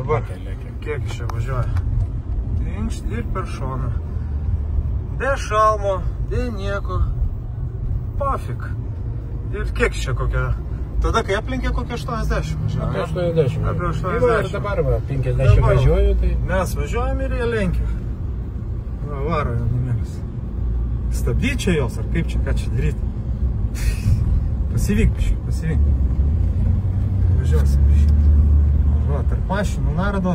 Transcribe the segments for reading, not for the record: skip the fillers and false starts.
Dabar, kiek čia važiuoja? Inkšt ir per šoną. Be šalmo, be nieko. Pofik. Ir kiek čia kokia? Tada, kai aplenkė kokia 80 važiuoja? Apie 80. Apie 80. Ir dabar va, 50 važiuoju, tai... Mes važiuojam ir jie lenkia. Varo jau numeris. Stabdyt čia jos, ar kaip čia, ką čia daryti? Pasivyk, biški, pasivyk. Važiuosim, biški. Va, tarp mašinų nardo.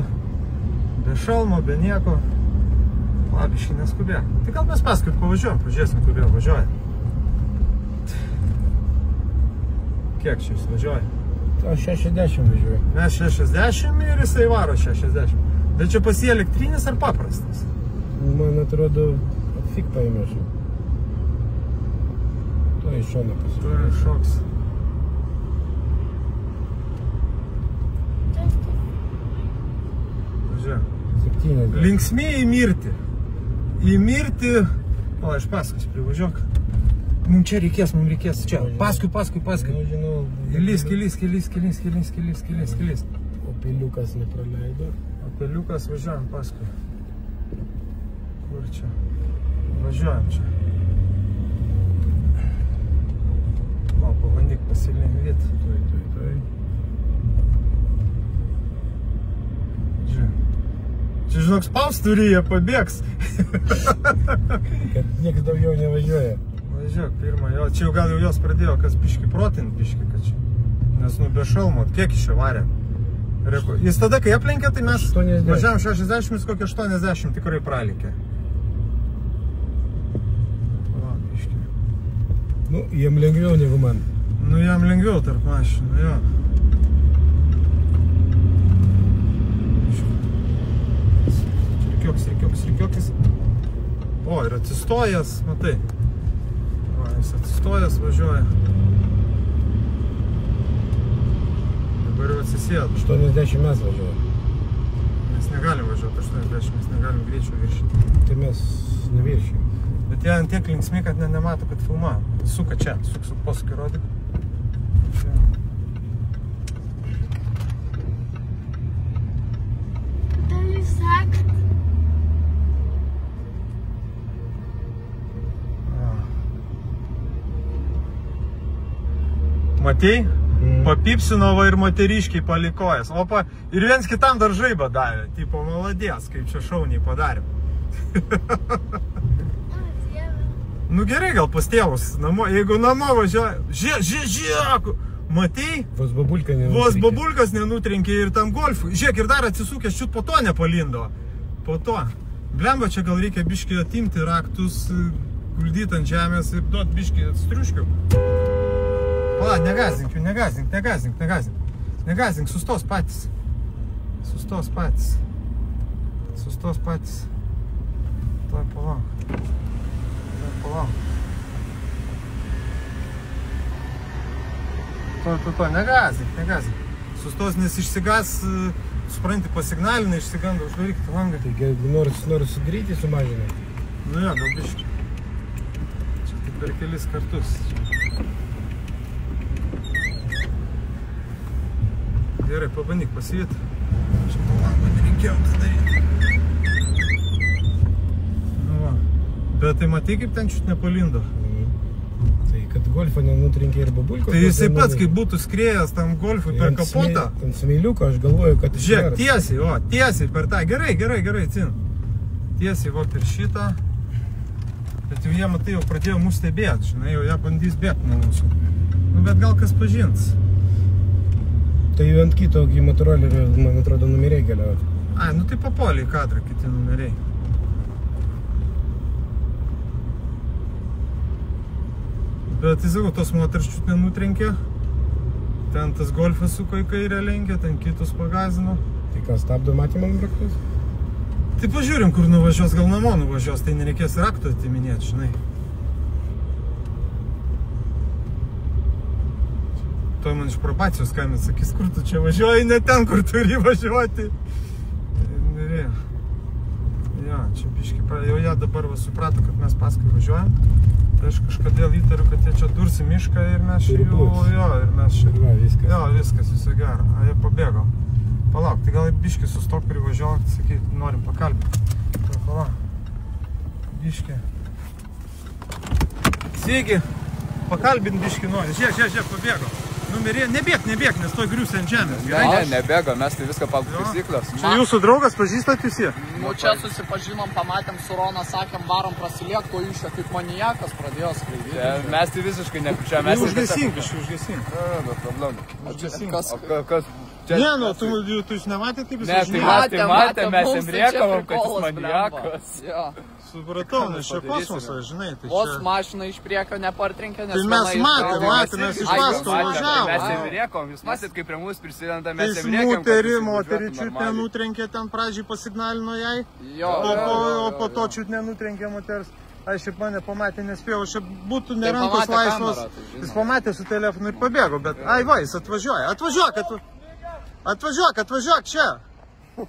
Be šalmo, be nieko. Va, biški, neskubė. Tai gal mes paskui pavažiuojam, pažiūrėsim, kur vėl važiuoja. Kiek čia jis važiuoja? O 60 važiuoju. Mes 60 ir jisai varo 60. Bet čia pas jį elektrinis ar paprastas? Man atrodo, fik paėmėsiu. To iš šono pasiūlė. Tu šoks. Važiuoju. 70. Linksmi į mirtį. Į mirtį... O, iš paskui privažiuok. Mums čia reikės, čia. Paskui. Nežinau. Lysk. O peliukas nepraleido. O peliukas važiuojam paskui. Kur čia? Važiuojam čia. O, pabandyk pasilengvėti. Tuoj. Žiūrėk. Čia, žinok, spaus turi, jie pabėgs. Kad nieks daugiau nevažiuoja. Važiuok, pirmą, jo, čia jau gal jau jos pradėjo, kas biški protint, biški, kad čia. Nes, nu, be šalmo, kiek iš čia varė. Jis tada, kai aplenkė, tai mes 80. Važiavom 60, jis kokie 80 tikrai pralikė. Va, biški. Nu, jiem lengviau negu man. Nu, jam lengviau tarp mašinų, jo. Rikiokis. O, ir atsistojęs, matai. Jis atsistojęs važiuoja. Dabar jau atsisėdo. 80 mes važiuojam. Mes negalim važiuoti 80, mes negalim greičio viršyti. Tai mes neviršim. Bet jie ant tiek linksmi, kad nemato, kad filmuoja. Suka čia, suk posūkį rodyk. Matei? Papipsino va ir moteriškiai palikojas. Ir viens kitam dar žaibą davė. Tipo, maladės, kaip čia šauniai padarėm. Nu gerai, gal pas tėvus. Jeigu namo važiuoja. Žiūrėk! Matei? Vos babulkas nenutrenkė ir tam golfui. Žiūrėk, ir dar atsisukęs čiut po to nepalindo. Po to. Blemba, čia gal reikia biškį atimti raktus, guldyti ant žemės ir duot biškį striuškių. Pala, negazink, sustos patys. Tuoj palauk. Tuoj, negazink. Sustos, nes išsigas, supranti, pasignalina, išsigando, uždarykite langą. Taigi, jeigu nors greitį sumažinę. Nu jo, gal biškį. Čia tik per kelis kartus. Gerai, pabandyk pasivyti. Čia palangą nereikėjo tai daryti. Nu va. Bet tai matai, kaip ten čiut nepalindo. Tai kad golfą nenutrenkė ir babulko. Tai jisai pats, kaip būtų skriejęs tam golfui per kapotą. Ant smėliuko aš galvoju, kad... Žiūrėk, tiesiai per tą. Gerai, cin. Tiesiai va per šitą. Bet jau jie, matai, jau pradėjo mus stebėti, žinai, jau jie bandys bėgti nuo mūsų. Nu, bet gal kas pažins. Tai ant kito Motorolerio, man atrodo, numeriai keliauti. Ai, nu tai papuolė į kadrą kiti numeriai. Bet, tai sakau, tos moters čiut nenutrenkė. Ten tas golfas suko į kairę lenkė, ten kitus pagazino. Tai ką, stabdo matymam raktus? Tai pažiūrim, kur nuvažiuos, gal namo nuvažiuos, tai nereikės rakto atiminėti, žinai. Tuoj man iš probacijos skambins, sakys, kur tu čia važiuoji, ne ten, kur turi važiuoti. Nerėjo. Jo, čia biški, jau jie dabar suprato, kad mes paskui važiuojam. Tai aš kažkodėl įtariu, kad jie čia dursi mišką ir mes čia jau, ir mes čia. Viskas. Jo, viskas, viso gero. A jie pabėgo. Palauk, tai gal biškį sustok privažiuok, sakai, norim pakalbinti. Tai palauk. Biškį. Sveiki, pakalbint biškį nori. Žiūrėk, pabėgo. Numerė, nebėg, nes to griusi ant žemės. Ne, nebėgo, mes tai viską pagal taisyklės. Čia jūsų draugas, pažįstat visi? Nu, čia susipažinom, pamatėm su Rona, sakėm, varom prasiliek, o iš čia kaip maniakas pradėjo skraidyti. Mes tai visiškai nepučia, mes tai Užgesink, užgesink. be problemų. Užgesink. Kas? Ne, nu, tu jūs nematėt, kaip jis Ne, tai matė, mes jam rėkavom, kad jis maniakas. Jo. Supratau, nes čia kosmosas, žinai, tai Vos čia... mašina iš priekio nepartrinkė, nes... Tai mes matėm, mes iš paskos važiavom. Mes jam rėkavom, jūs matėt, kaip prie mūsų prisideda, Tai mes jam rėkavom. moterį čiut nenutrenkė, ten pradžiai pasignalino jai, o po to čiut nenutrenkė moters. Aš šiaip mane pamatė, nespėjau, šiaip būtų ne rankos laisvos. Jis pamatė su telefonu ir pabėgo, bet ai va, jis atvažiuoja. Atvažiuok čia. Nu,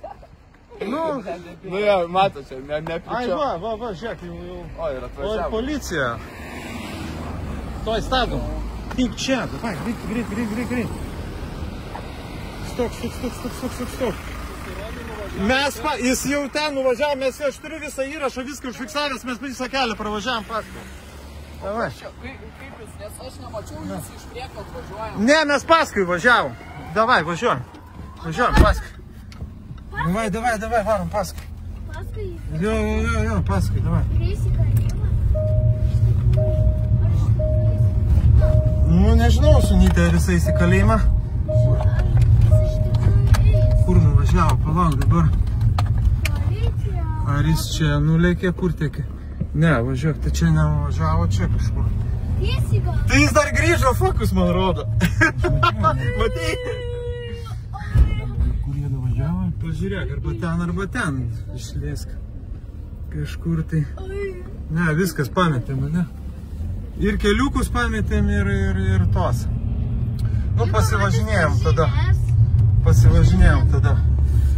Nu, mato, čia ai nepričia. va, žiūrėk, jau. O, ir O ir atvažiavo. policija. Toj statom. Tik čia, davai, greit. Stok. Jis jau ten nuvažiavo, aš turiu visą įrašą, viską užfiksavęs, mes visą kelią pravažiavom paskui. Davai. Kaip jūs, nes aš nemačiau, jūs iš priekio atvažiuojam. Ne, mes paskui važiavom. Davai, važiuojam paskui. Davai, varom paskui. Paskui? Jo, paskui, davai. Reisi kalėjimą? Nu, nežinau, sunytė, ar jisai į kalėjimą. Kur nuvažiavo, palauk dabar. Policija. Ar jis čia nulėkė, kur tėkė? Ne, važiuok, tai čia nevažiavo, čia kažkur. Tiesiai gal? Tai jis dar grįžo, fokus man rodo. Matei? Kur jie nuvažiavo? Pažiūrėk, arba ten išlėsk. Kažkur tai. Ne, viskas pametėm, ne? Ir keliukus pametėm ir tos. Nu, pasivažinėjom tada.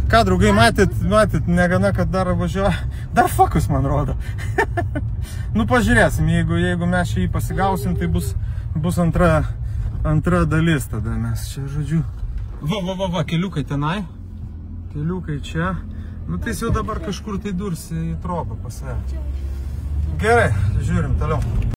Ką, draugai, matėt, negana, kad dar važiuoja. Dar fokus man rodo. Nu, pažiūrėsim, jeigu mes čia jį pasigausim, tai bus antra dalis tada mes čia, žodžiu. Va, keliukai tenai. Keliukai čia. Nu, tai jis jau dabar kažkur tai dursi į trobą pas save. Gerai, žiūrim toliau.